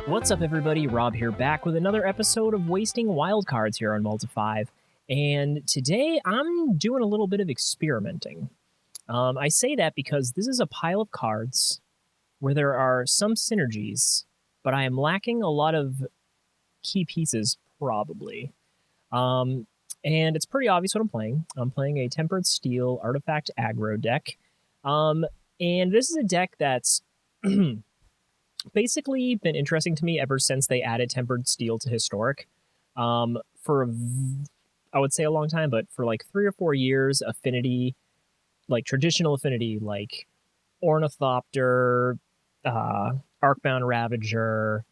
What's up, everybody? Rob here, back with another episode of Wasting Wildcards here on Multi 5. And today I'm doing a little bit of experimenting. I say that because this is a pile of cards where there are some synergies, but I am lacking a lot of key pieces, probably. And it's pretty obvious what I'm playing. I'm playing a Tempered Steel Artifact Aggro deck. And this is a deck that's basically been interesting to me ever since they added Tempered Steel to Historic. I would say a long time, but for like 3 or 4 years, Affinity, like traditional Affinity, like Ornithopter, Arcbound Ravager,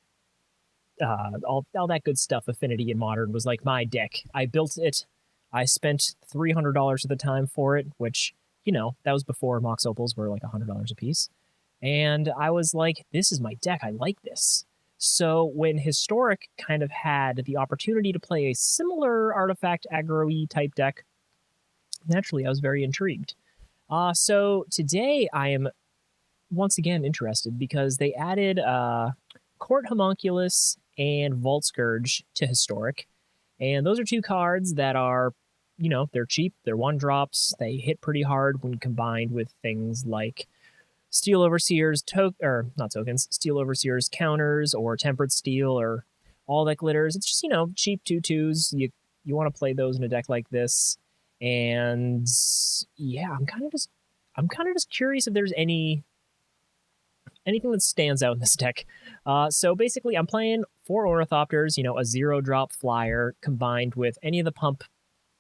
all that good stuff, Affinity in Modern was like my deck. I built it. I spent $300 at the time for it, which, you know, that was before Mox Opals were like $100 a piece. And I was like, this is my deck. I like this. So when Historic kind of had the opportunity to play a similar artifact aggro-y type deck, naturally I was very intrigued. So today I am once again interested because they added Court Homunculus and Vault Skirge to Historic. And those are two cards that are, you know, they're cheap, they're 1-drops, they hit pretty hard when combined with things like Steel Overseer's Steel Overseer's counters, or Tempered Steel, or All That Glitters. It's just, you know, cheap 2/2s. You want to play those in a deck like this. And yeah, I'm kind of just curious if there's anything that stands out in this deck. So basically I'm playing 4 Ornithopters, you know, a 0-drop flyer combined with any of the pump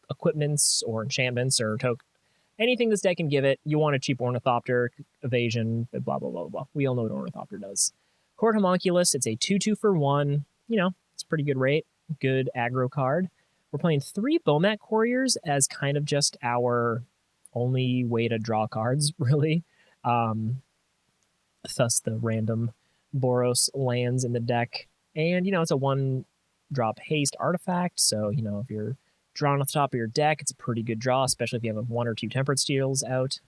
equipments or enchantments or anything this deck can give it. You want a cheap Ornithopter, evasion, blah, blah, blah, blah. We all know what Ornithopter does. Court Homunculus, it's a 2/2 for 1. You know, it's a pretty good rate. Good aggro card. We're playing 3 Bomat Couriers as kind of just our only way to draw cards, really. Thus the random Boros lands in the deck. And, you know, it's a 1-drop haste artifact, so, you know, if you're drawn off the top of your deck, it's a pretty good draw, especially if you have 1 or 2 Tempered Steels out.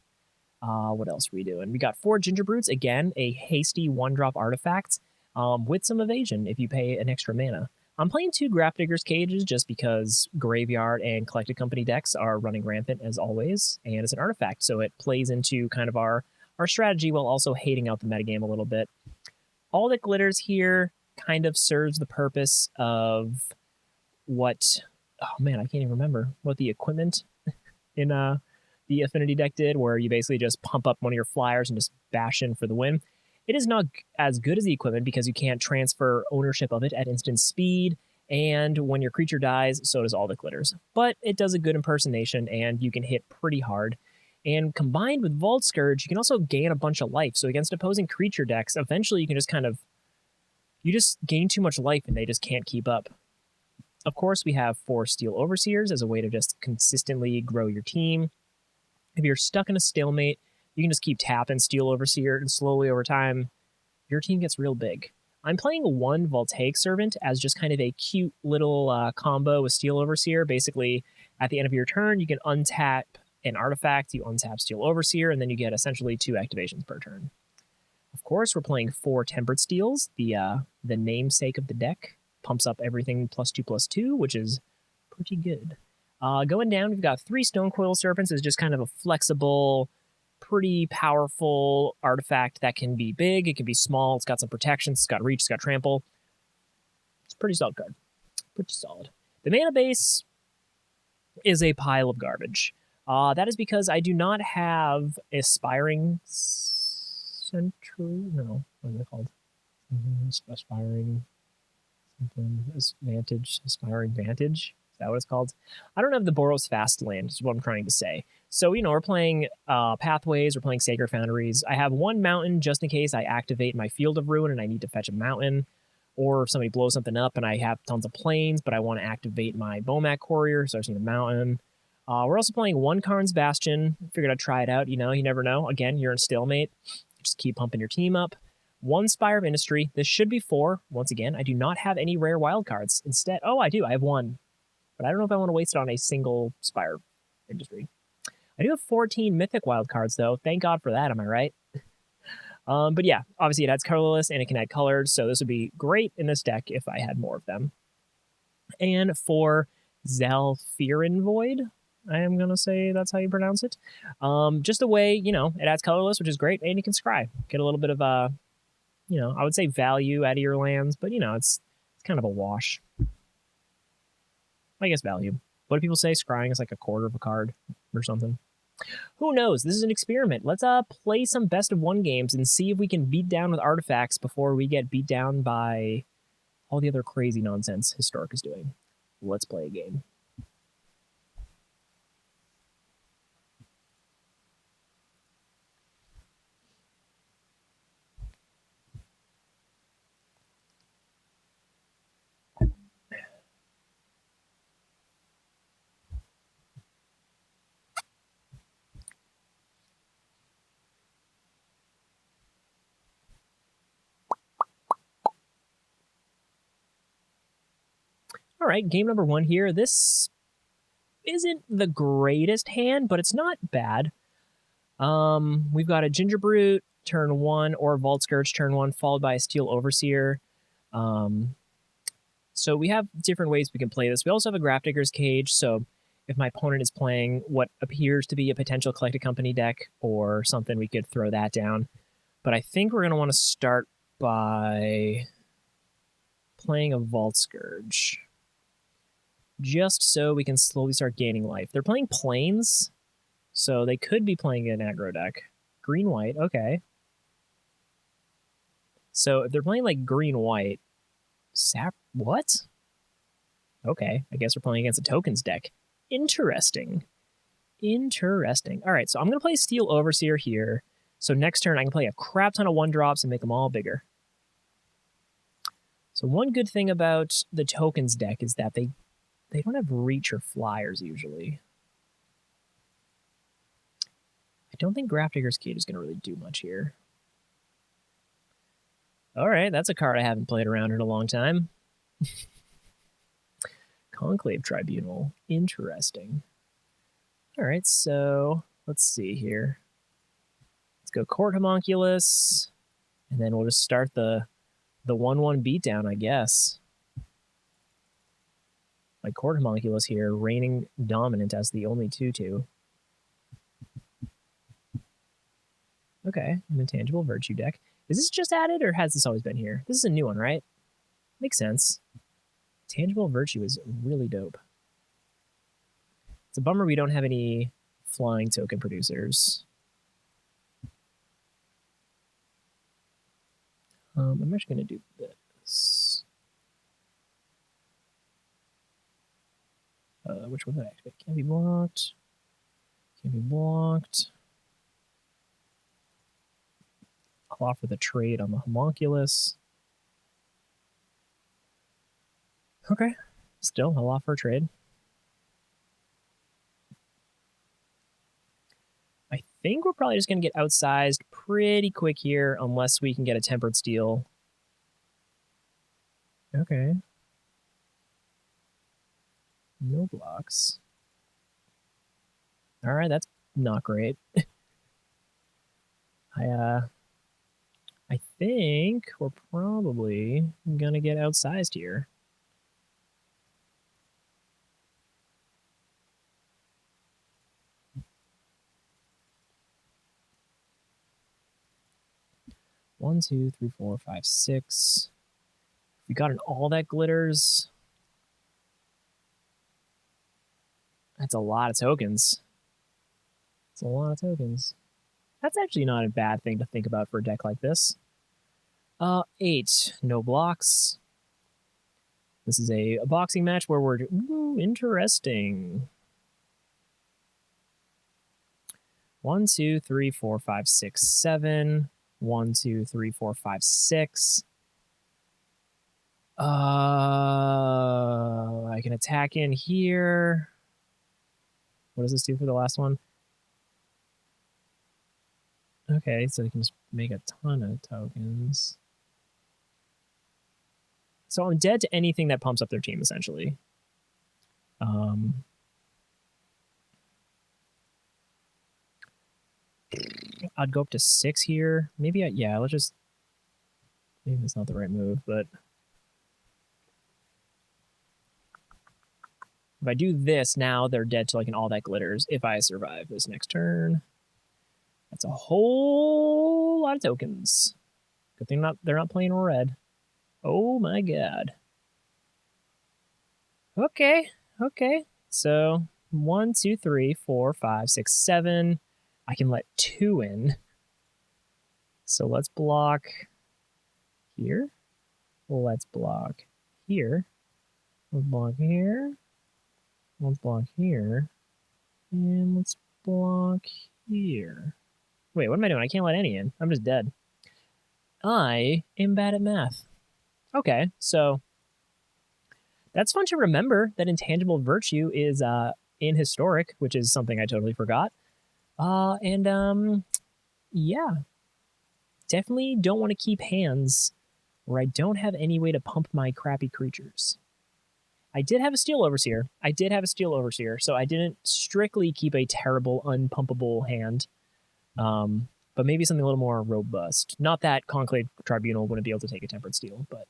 What else are we doing? We got 4 Gingerbrutes, again, a hasty 1-drop artifact with some evasion if you pay an extra mana. I'm playing 2 Grafdigger's Cages just because Graveyard and Collected Company decks are running rampant as always, and it's an artifact, so it plays into kind of our strategy while also hating out the metagame a little bit. All That Glitters here kind of serves the purpose of what... Oh man, I can't even remember what the equipment in the Affinity deck did, where you basically just pump up one of your flyers and just bash in for the win. It is not as good as the equipment because you can't transfer ownership of it at instant speed, and when your creature dies, so does All That Glitters. But it does a good impersonation, and you can hit pretty hard. And combined with Vault Skirge, you can also gain a bunch of life. So against opposing creature decks, eventually you can just you just gain too much life and they just can't keep up. Of course, we have 4 Steel Overseers as a way to just consistently grow your team. If you're stuck in a stalemate, you can just keep tapping Steel Overseer, and slowly over time, your team gets real big. I'm playing 1 Voltaic Servant as just kind of a cute little combo with Steel Overseer. Basically, at the end of your turn, you can untap an artifact, you untap Steel Overseer, and then you get essentially 2 activations per turn. Of course, we're playing 4 Tempered Steels, the namesake of the deck. Pumps up everything +2/+2, which is pretty good. Going down, we've got 3 Stonecoil Serpents as just kind of a flexible, pretty powerful artifact that can be big, it can be small, it's got some protections, it's got reach, it's got trample. It's a pretty solid card. Pretty solid. The mana base is a pile of garbage. That is because I do not have Aspiring Sentry. No, what is it called? Aspiring... Aspiring Vantage? Is that what it's called? I don't have the Boros Fastland, is what I'm trying to say. So, you know, we're playing Pathways, we're playing Sacred Foundries. I have 1 mountain just in case I activate my Field of Ruin and I need to fetch a mountain, or if somebody blows something up and I have tons of plains, but I want to activate my Bomat Courier, so I just need a mountain. We're also playing 1 Karn's Bastion. Figured I'd try it out, you know, you never know. Again, you're in stalemate. Just keep pumping your team up. 1 Spire of Industry. This should be 4. Once again, I do not have any rare wildcards. Instead, I do. I have 1. But I don't know if I want to waste it on a single Spire of Industry. I do have 14 Mythic wildcards, though. Thank God for that, am I right? But yeah, obviously it adds colorless and it can add colors, so this would be great in this deck if I had more of them. And for Zalfirin Void, I am going to say that's how you pronounce it. Just the way, you know, it adds colorless, which is great, and you can scry. Get a little bit of, you know, I would say value out of your lands, but, you know, it's kind of a wash. I guess value. What do people say? Scrying is like a quarter of a card or something. Who knows? This is an experiment. Let's play some best of one games and see if we can beat down with artifacts before we get beat down by all the other crazy nonsense Historic is doing. Let's play a game. All right, game number 1 here. This isn't the greatest hand, but it's not bad. We've got a Ginger Brute turn 1 or Vault Skirge turn 1, followed by a Steel Overseer. So we have different ways we can play this. We also have a Grafdigger's Cage, so if my opponent is playing what appears to be a potential Collected Company deck or something, we could throw that down. But I think we're going to want to start by playing a Vault Skirge, just so we can slowly start gaining life. They're playing Plains, so they could be playing an aggro deck. Green-white, okay. So if they're playing like green-white, what? Okay, I guess we're playing against a tokens deck. Interesting. Interesting. All right, so I'm going to play Steel Overseer here. So next turn, I can play a crap ton of 1-drops and make them all bigger. So one good thing about the tokens deck is that they don't have reach or flyers usually. I don't think Grafdigger's Cage is going to really do much here. All right, that's a card I haven't played around in a long time. Conclave Tribunal. Interesting. All right, so let's see here. Let's go Court Homunculus, and then we'll just start the 1/1 beatdown, I guess. My Court Homunculus here, reigning dominant as the only 2/2. Okay, an Intangible Virtue deck. Is this just added, or has this always been here? This is a new one, right? Makes sense. Tangible Virtue is really dope. It's a bummer we don't have any flying token producers. I'm actually going to do this. Which one did I activate? Can't be blocked. Can't be blocked. I'll offer the trade on the Homunculus. Okay. Still, I'll offer a trade. I think we're probably just going to get outsized pretty quick here unless we can get a Tempered Steel. Okay. No blocks. All right, that's not great. I think we're probably going to get outsized here. One, two, three, four, five, six. We got an all that glitters. That's a lot of tokens. It's a lot of tokens. That's actually not a bad thing to think about for a deck like this. 8. No blocks. This is a boxing match where we're... Ooh, interesting. 1, 2, 3, 4, 5, 6, 7. 1, 2, 3, 4, 5, 6. I can attack in here. What does this do for the last one? Okay, so you can just make a ton of tokens. So I'm dead to anything that pumps up their team, essentially. I'd go up to 6 here. Maybe yeah, let's just, maybe that's not the right move, but if I do this now, they're dead to like an all that glitters if I survive this next turn. That's a whole lot of tokens. Good thing they're not playing red. Oh my god. Okay. So 1, 2, 3, 4, 5, 6, 7. I can let 2 in. So let's block here. Let's block here. Let's block here. Let's block here. And let's block here. Wait, what am I doing? I can't let any in. I'm just dead. I am bad at math. Okay, so that's fun to remember that intangible virtue is in historic, which is something I totally forgot. Yeah. Definitely don't want to keep hands where I don't have any way to pump my crappy creatures. I did have a Steel Overseer. So I didn't strictly keep a terrible, unpumpable hand. But maybe something a little more robust. Not that Conclave Tribunal wouldn't be able to take a Tempered Steel, but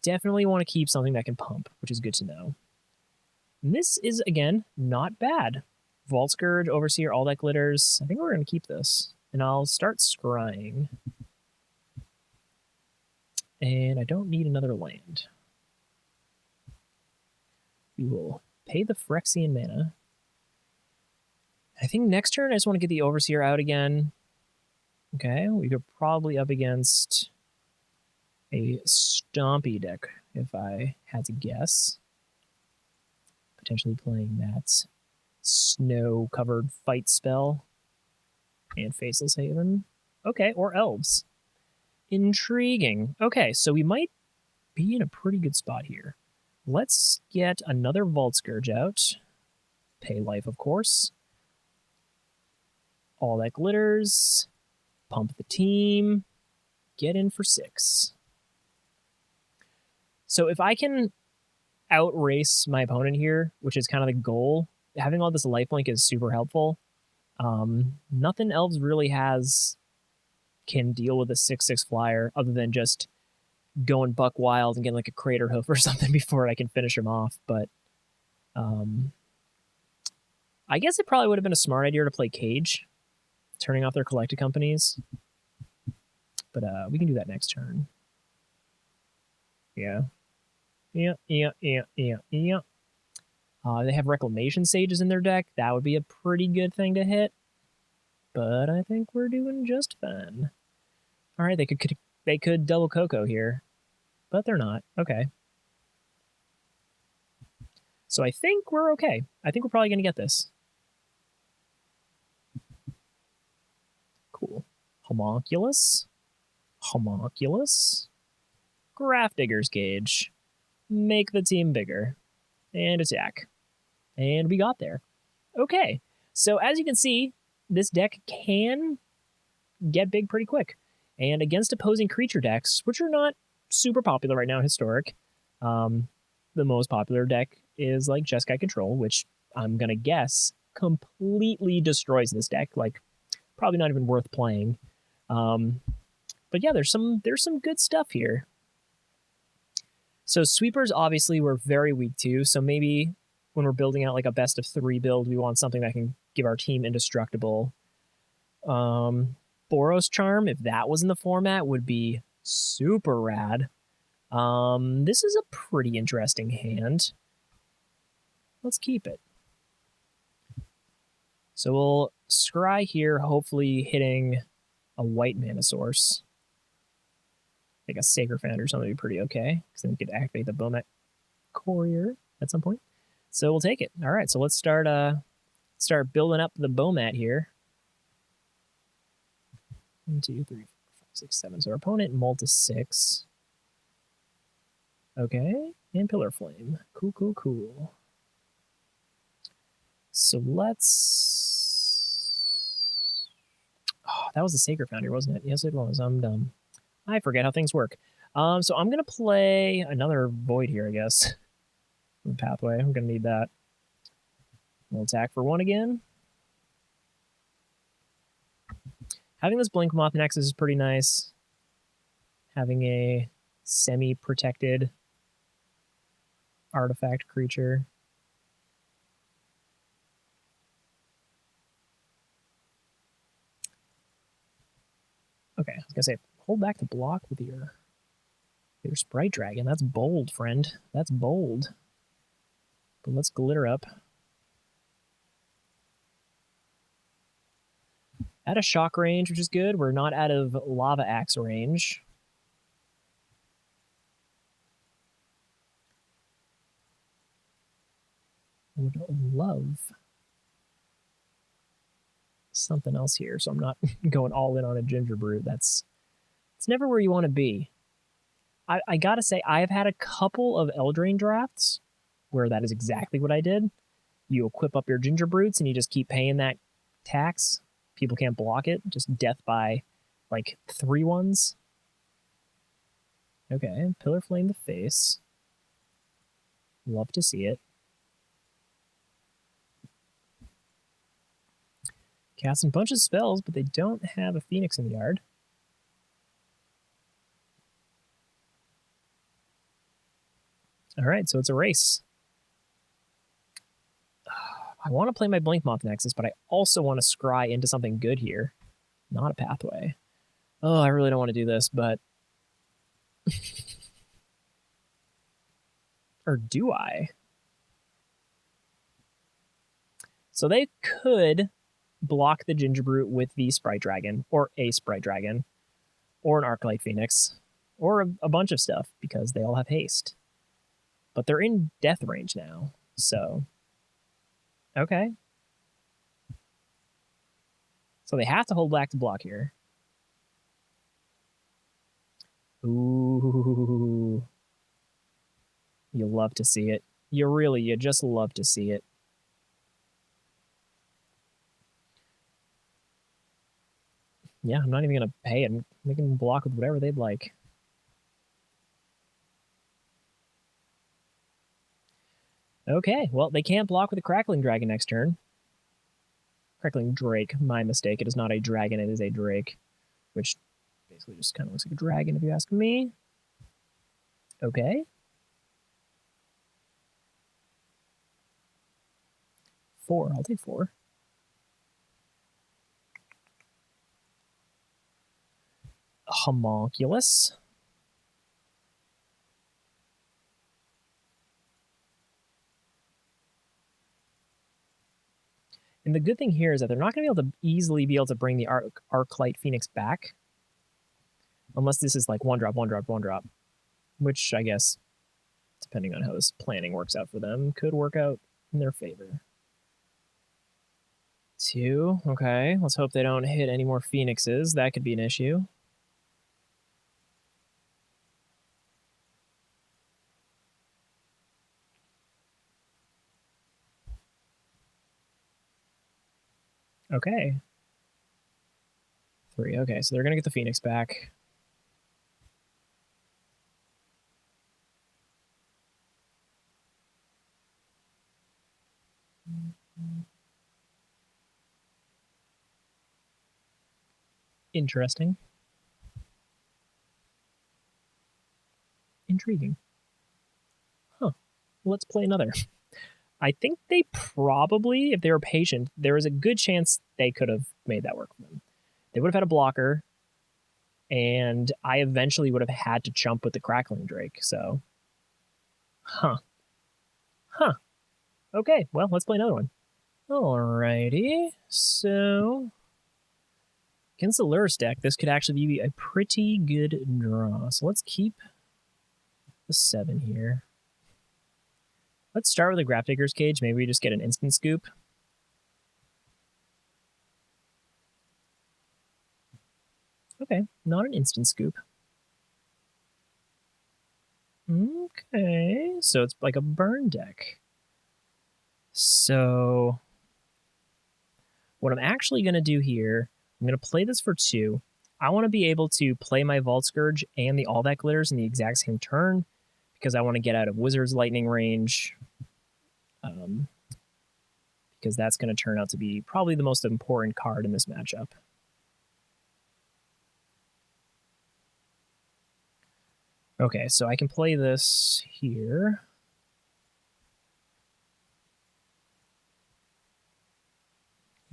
definitely want to keep something that can pump, which is good to know. And this is, again, not bad. Vault Skirge, Overseer, all that glitters. I think we're going to keep this. And I'll start scrying. And I don't need another land. We will pay the Phyrexian mana. I think next turn I just want to get the Overseer out again. Okay, we could probably up against a Stompy deck if I had to guess. Potentially playing that snow-covered fight spell and Faceless Haven. Okay, or Elves. Intriguing. Okay, so we might be in a pretty good spot here. Let's get another Vault Skirge out. Pay life, of course. All that glitters. Pump the team. Get in for 6. So if I can outrace my opponent here, which is kind of the goal, having all this lifelink is super helpful. Nothing Elves really can deal with a 6/6 flyer other than just going buck wild and getting like a Crater Hoof or something before I can finish him off. But I guess it probably would have been a smart idea to play Cage, turning off their collected companies. But we can do that next turn. Yeah. They have Reclamation Sages in their deck. That would be a pretty good thing to hit. But I think we're doing just fine. All right, they could double Coco here, but they're not. Okay. So I think we're okay. I think we're probably going to get this. Cool. Homunculus. Grafdigger's Cage. Make the team bigger. And attack. And we got there. Okay. So as you can see, this deck can get big pretty quick. And against opposing creature decks, which are not super popular right now in Historic, the most popular deck is like Jeskai Control, which I'm going to guess completely destroys this deck. Like, probably not even worth playing. But yeah, there's some good stuff here. So sweepers obviously were very weak too. So maybe when we're building out like a best of 3 build, we want something that can give our team indestructible. Boros Charm, if that was in the format, would be super rad. This is a pretty interesting hand. Let's keep it. So we'll scry here, hopefully hitting a white mana source. Like a Sacred Founder or something would be pretty okay, because then we could activate the Bomat Courier at some point. So we'll take it. All right, so let's start building up the Bomat here. 1, 2, 3, 4, 5, 6, 7. So our opponent mulled to 6. Okay, and Pillar Flame. Cool. So let's... Oh, that was a Sacred Founder, wasn't it? Yes, it was. I'm dumb. I forget how things work. So I'm going to play another Void here, I guess. Pathway. I'm going to need that. We'll attack for 1 again. Having this Blink Moth Nexus is pretty nice. Having a semi-protected artifact creature. Okay, I was gonna say, hold back the block with your Sprite Dragon. That's bold, friend. That's bold. But let's glitter up. At a shock range, which is good. We're not out of lava axe range. Would love something else here, so I'm not going all in on a ginger brew. It's never where you want to be. I gotta say, I've had a couple of Eldraine drafts where that is exactly what I did. You equip up your ginger brutes and you just keep paying that tax. People can't block it. Just death by like 3/1s. Okay, Pillar Flame the face. Love to see it. Casting a bunch of spells, but they don't have a Phoenix in the yard. All right, so it's a race. I want to play my Blink Moth Nexus, but I also want to scry into something good here. Not a pathway. Oh, I really don't want to do this, but... or do I? So they could block the Ginger Brute with the Sprite Dragon, or a Sprite Dragon, or an Arclight Phoenix, or a bunch of stuff, because they all have haste. But they're in death range now, so... okay. So they have to hold back to block here. Ooh. You love to see it. You just love to see it. Yeah, I'm not even going to pay it. They can block with whatever they'd like. Okay, well, they can't block with a Crackling Dragon next turn. Crackling Drake, my mistake. It is not a dragon, it is a Drake. Which basically just kind of looks like a dragon, if you ask me. Okay. 4, I'll take 4. Homunculus. And the good thing here is that they're not going to be able to easily bring the Arclight Phoenix back. Unless this is like 1-drop, 1-drop, 1-drop. Which, I guess, depending on how this planning works out for them, could work out in their favor. 2, okay. Let's hope they don't hit any more Phoenixes. That could be an issue. Okay. 3, okay, so they're going to get the Phoenix back. Interesting. Intriguing. Huh. Let's play another. I think they probably, if they were patient, there was a good chance they could have made that work for them. They would have had a blocker, and I eventually would have had to chump with the Crackling Drake, so... Huh. Okay, well, let's play another one. Alrighty, so... against the Lurrus deck, this could actually be a pretty good draw. So let's keep the 7 here. Let's start with a Grafdigger's Cage. Maybe we just get an instant scoop. Okay, not an instant scoop. Okay, so it's like a burn deck. So what I'm actually going to do here, I'm going to play this for 2. I want to be able to play my Vault Skirge and the All That Glitters in the exact same turn because I want to get out of Wizard's Lightning range. Because that's going to turn out to be probably the most important card in this matchup. Okay, so I can play this here.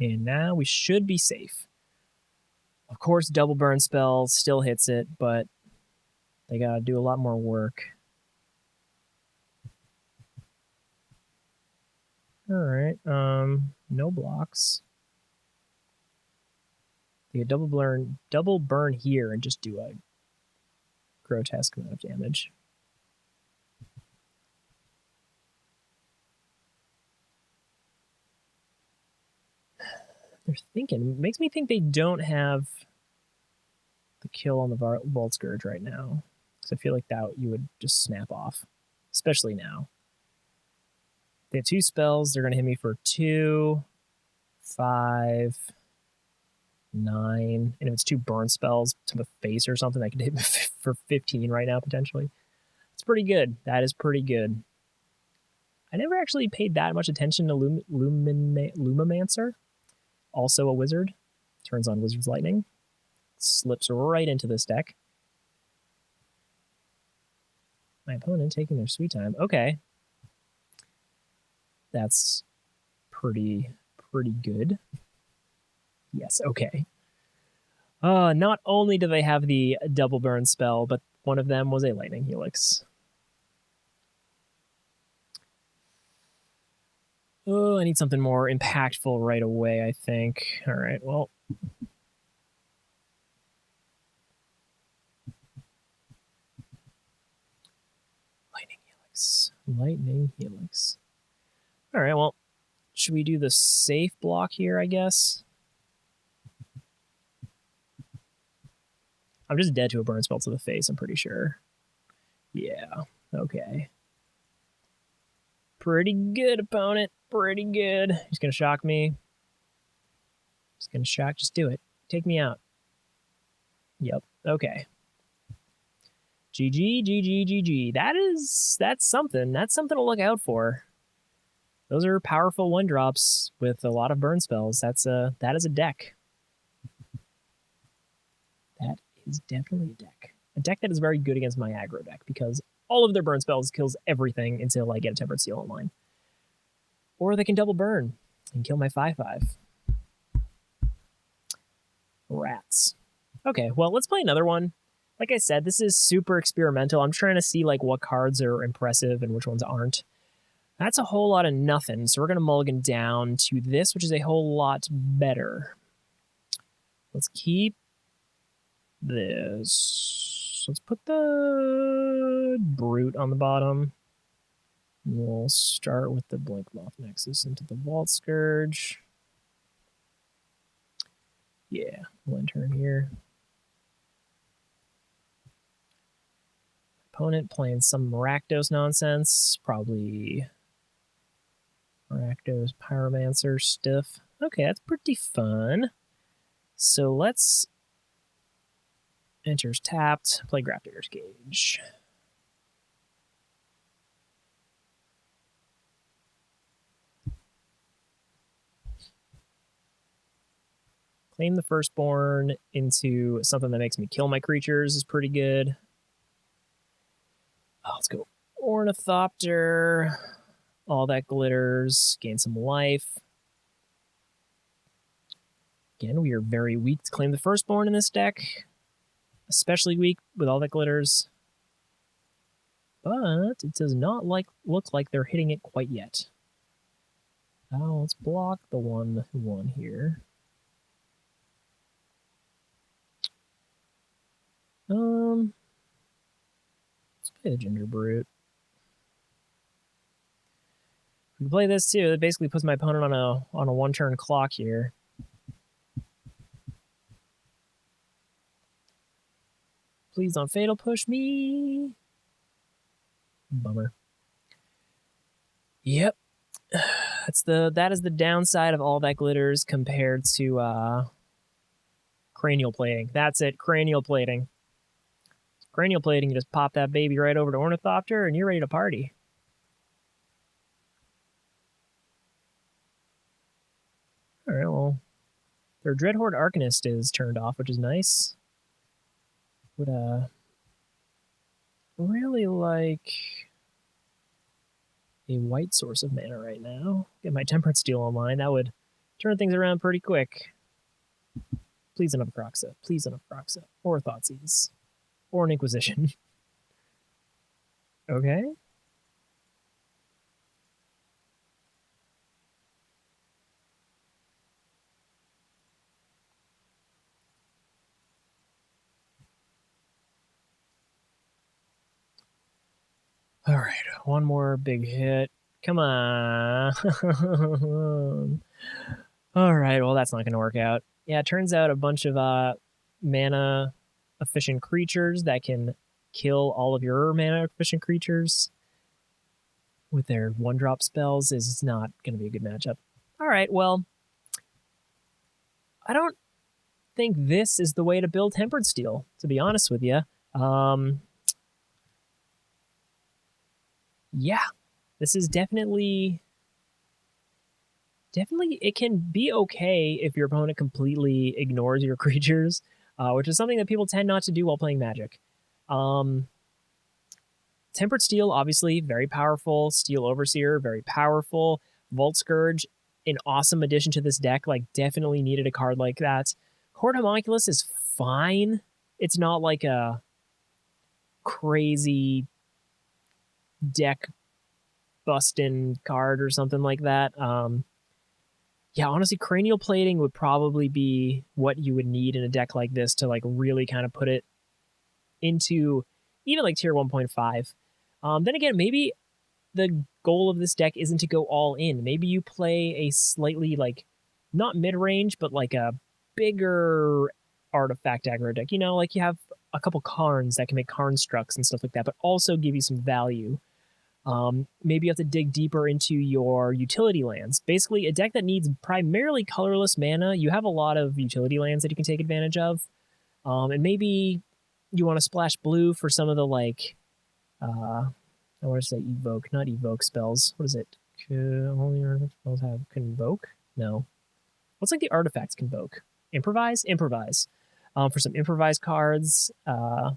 And now we should be safe. Of course, double burn spell still hits it, but they gotta do a lot more work. Alright, no blocks. They get double burn here and just do a grotesque amount of damage. They're thinking. It makes me think they don't have the kill on the Vault Skirge right now. Because I feel like that you would just snap off. Especially now. They have 2 spells. They're going to hit me for 2, 5, 9. And if it's 2 burn spells to the face or something, that could hit me for 15 right now, potentially. It's pretty good. That is pretty good. I never actually paid that much attention to Lumimancer. Also a wizard. Turns on Wizard's Lightning. Slips right into this deck. My opponent taking their sweet time. Okay. That's pretty good. Yes, okay. Not only do they have the double burn spell, but one of them was a lightning helix. Oh, I need something more impactful right away, I think. All right, well. Lightning helix. All right, well, should we do the safe block here, I guess? I'm just dead to a burn spell to the face, I'm pretty sure. Yeah, okay. Pretty good, opponent. Pretty good. He's going to shock me. He's going to shock. Just do it. Take me out. Yep. Okay. GG, GG, GG. That's something. That's something to look out for. Those are powerful 1-drops with a lot of burn spells. That is a deck. That is definitely a deck. A deck that is very good against my aggro deck because all of their burn spells kills everything until I get a Tempered Seal online. Or they can double burn and kill my 5/5. Rats. Okay, well, let's play another one. Like I said, this is super experimental. I'm trying to see like what cards are impressive and which ones aren't. That's a whole lot of nothing, so we're going to mulligan down to this, which is a whole lot better. Let's keep this. Let's put the Brute on the bottom. We'll start with the Blinkmoth Nexus into the Vault Skirge. Yeah, we'll enter here. Opponent playing some Rakdos nonsense. Probably Rakdos Pyromancer stuff. Okay, that's pretty fun. So let's... Enters tapped. Play Grafdigger's Cage. Claim the Firstborn into something that makes me kill my creatures is pretty good. Oh, let's go Ornithopter. All that glitters. Gain some life. Again, we are very weak to claim the Firstborn in this deck. Especially weak with all that glitters. But it does not look like they're hitting it quite yet. Now let's block the 1/1 here. Let's play the Ginger Brute. We can play this too. It basically puts my opponent on a 1-turn clock here. Please don't fatal push me. Bummer. Yep. That is the downside of all that glitters compared to cranial plating. That's it, cranial plating. Cranial plating, you just pop that baby right over to Ornithopter and you're ready to party. Alright, well, their Dreadhorde Arcanist is turned off, which is nice. Would really like a white source of mana right now. Get my Tempered Steel online. That would turn things around pretty quick. Please enough Croxa. Please enough Croxa. Or Thoughtseize. Or an Inquisition. Okay. All right, one more big hit. Come on. All right, well, that's not going to work out. Yeah, it turns out a bunch of mana efficient creatures that can kill all of your mana efficient creatures with their 1-drop spells is not going to be a good matchup. All right, well, I don't think this is the way to build Tempered Steel, to be honest with you. Yeah, this is definitely it can be okay if your opponent completely ignores your creatures, which is something that people tend not to do while playing Magic. Tempered Steel, obviously, very powerful. Steel Overseer, very powerful. Vault Skirge, an awesome addition to this deck. Like, definitely needed a card like that. Horde Homunculus is fine. It's not like a crazy deck busting card or something like that. Yeah, honestly, Cranial Plating would probably be what you would need in a deck like this to like really kind of put it into even like tier 1.5. Then again, maybe the goal of this deck isn't to go all in. Maybe you play a slightly like not mid-range, but like a bigger artifact aggro deck. You know, like you have a couple Karns that can make Karnstructs and stuff like that, but also give you some value. Maybe you have to dig deeper into your utility lands. Basically, a deck that needs primarily colorless mana, you have a lot of utility lands that you can take advantage of. And maybe you want to splash blue for some of the like, I want to say evoke, not evoke spells. What is it? Only artifact spells have convoke? No. What's like the artifacts convoke? Improvise? Improvise. For some improvise cards. Yeah, I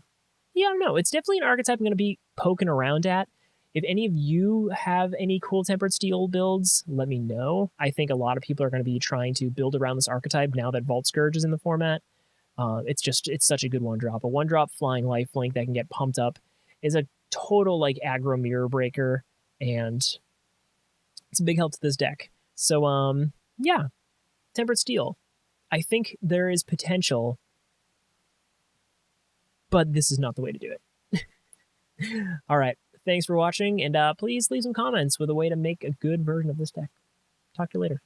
don't know. It's definitely an archetype I'm going to be poking around at. If any of you have any cool Tempered Steel builds, let me know. I think a lot of people are going to be trying to build around this archetype now that Vault Skirge is in the format. It's such a good 1-drop. A 1-drop flying lifelink that can get pumped up is a total like aggro mirror breaker, and it's a big help to this deck. So yeah, Tempered Steel. I think there is potential, but this is not the way to do it. All right. Thanks for watching, and please leave some comments with a way to make a good version of this deck. Talk to you later.